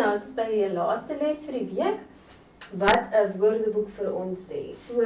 nou is ons by die laaste les vir die week, wat 'n woordeboek vir ons sê. So,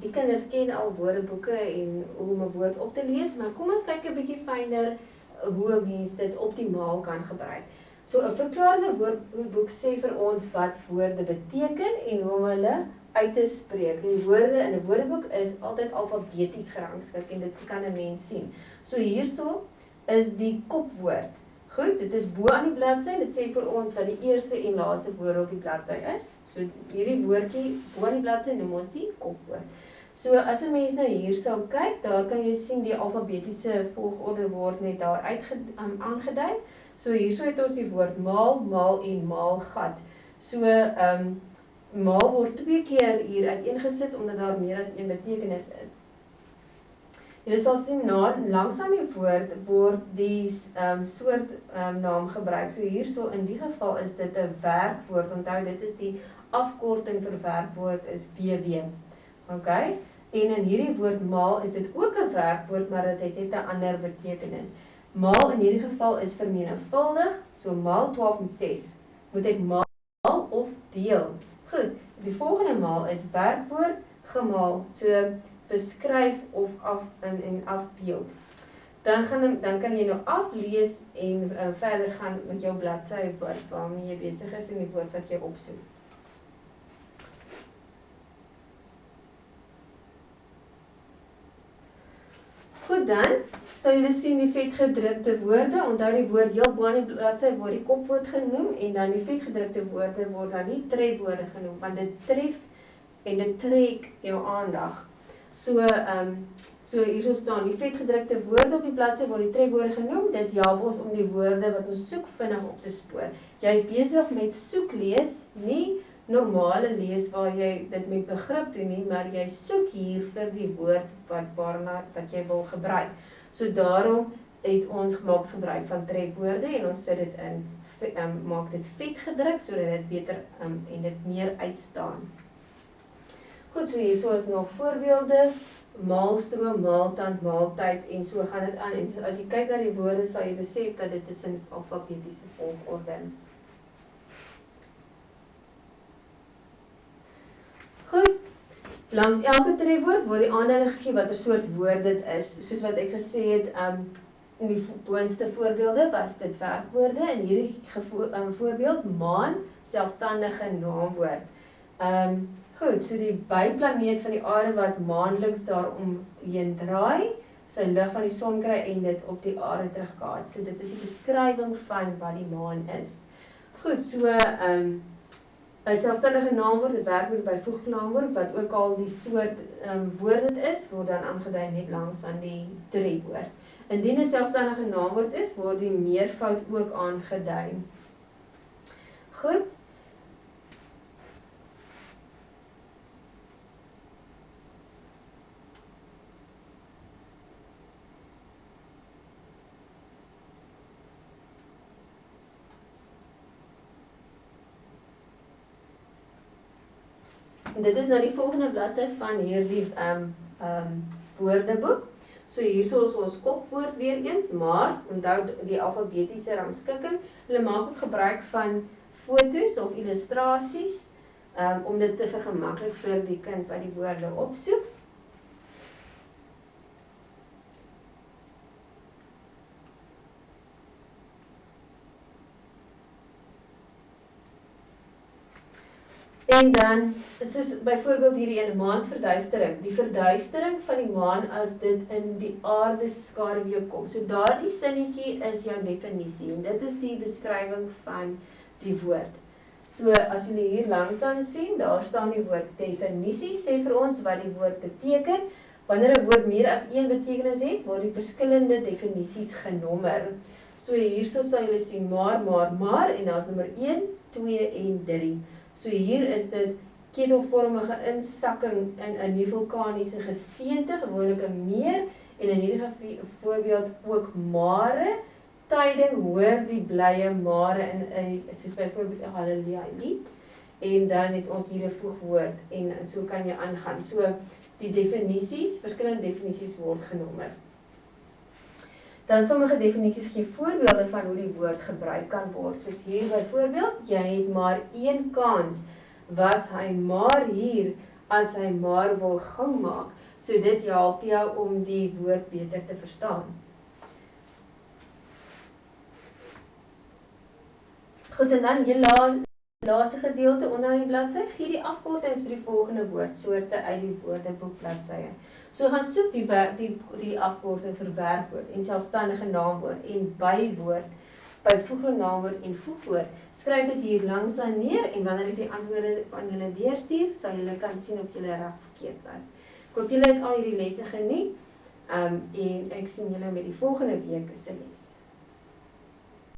die kinders ken al woordeboeke en hoe om 'n woord op te lees, maar kom ons kyk 'n bietjie fyner hoe 'n mens dit optimaal kan gebruik. So 'n verklarende woordeboek sê vir ons wat woorde beteken en hoe om hulle uit te spreek. Die woorde in 'n woordeboek is altyd alfabeties gerangskik en dit kan 'n mens sien. So hierso is die kopwoord. Goed, dit is bo aan die bladsy, dit sê vir ons wat die eerste en laaste woorde op die bladsy is. So hierdie woordjie bo aan die bladsy noem ons die kopwoord. So as 'n mens nou hier sou kyk, daar kan jy sien die alfabetiese volgorde word net daar aangedui. So hierso het ons die woord maal, maal en maalgat. So maal word 2 keer hier uiteengesit omdat daar meer as 1 betekenis is. Jy sal sien langs aan die woord word die soort naam gebruik. So hierso in die geval is dit 'n werkwoord. Onthou dit is die afkorting vir werkwoord is WW. Okay? En in hierdie woord maal is dit ook 'n werkwoord, maar dit het net 'n ander betekenis. Maal in hierdie geval is vermenigvuldig, so maal 12 met 6. Moet ek maal of deel? Goed, die volgende maal is werkwoord gemaal, so beskryf of afbeeld. Dan kan jy nou aflees en verder gaan met jou bladsy waarmee jy besig is en die woord wat jy opsoek. Goed dan, sal julle sien die vetgedrukte woorde, onthou die woord heel bo aan die bladsy word die kopwoord genoem en dan die vetgedrukte woorde word dan nie trefwoorde genoem, want dit tref en dit trek jou aandag. So hierso staan die vetgedrukte woorde op die bladsy word die trefwoorde genoem. Dit help ons om die woorde wat ons soek vinnig op te spoor. Jy is besig met soeklees, nie normale lees waar jy dit met begrip doen nie, maar jy soek hier vir die woord wat jy wil gebruik. So daarom het ons gemaak gebruik van trefwoorde en ons sit dit in, maak dit vetgedruk sodat dit beter en dit meer uitstaan. Goed, so hierso is nog voorbeelde, maalstroom, maaltand, maaltyd en so gaan dit aan. En as jy kyk na die woorde sal jy besef dat dit is in alfabetiese volgorde. Goed, langs elke trefwoord word die aanduiding gegee watter soort woord dit is. Soos wat ek gesê het, in die boonste voorbeelde was dit werkwoorde. In hierdie voorbeeld maan, selfstandige naamwoord. Goed, so die byplaneet van die aarde wat maandeliks daaromheen draai, sy lig van die son kry en dit op die aarde terugkaats. So dit is die beskrywing van wat die maan is. Goed, so 'n selfstandige naamwoord, 'n werkwoord, byvoeglike naamwoord, wat ook al die soort woord dit is, word dan aangedui net langs aan die trefwoord. Indien 'n selfstandige naamwoord is, word die meervoud ook aangedui. Goed. Dit is nou die volgende bladsy van hierdie woordeboek. So hierso is ons kopwoord weer eens, maar onthou die alfabetiese rangskikking. Hulle maak ook gebruik van fotos of illustrasies om dit te vergemaklik vir die kind wat die woorde opsoek. En dan, soos byvoorbeeld hierdie ene, maansverduistering. Die verduistering van die maan as dit in die aarde skaduwee kom. So daardie sinnetjie is jou definisie en dit is die beskrywing van die woord. So as julle hier langsaan sien, daar staan die woord definisie, sê vir ons wat die woord beteken. Wanneer 'n woord meer as een betekenis het, word die verskillende definisies genommer. So hierso sal julle sien maar en daar's nommer 1, 2 en 3. So hier is dit ketelvormige insakking in 'n nie vulkaniese gesteente, gewoonlik 'n meer, en in hierdie voorbeeld ook mare, tyding, hoor die blye mare in soos byvoorbeeld 'n haleluja lied, en dan het ons hier 'n voegwoord, en so kan jy aangaan. So die definisies, verskillende definisies word genommer. Dan sommige definisies gee voorbeelde van hoe die woord gebruik kan word. Soos hier byvoorbeeld, jy het maar een kans. Was hy maar hier as hy maar wil gang maak? So dit help jou om die woord beter te verstaan. Goed, en dan die laaste gedeelte onder die bladsy, gee die afkortings vir die volgende woordsoorte uit die woordeboek bladsye. So gaan soek die afkorting vir werkwoord en selfstandige naamwoord en bywoord, byvoeglike naamwoord en voegwoord. Skryf dit hier langs aan neer en wanneer ek die antwoorde aan julle deurstuur, sal julle kan sien of julle reg verkeerd was. Ek hoop julle het al hierdie lesse geniet en ek sien julle met die volgende week se les.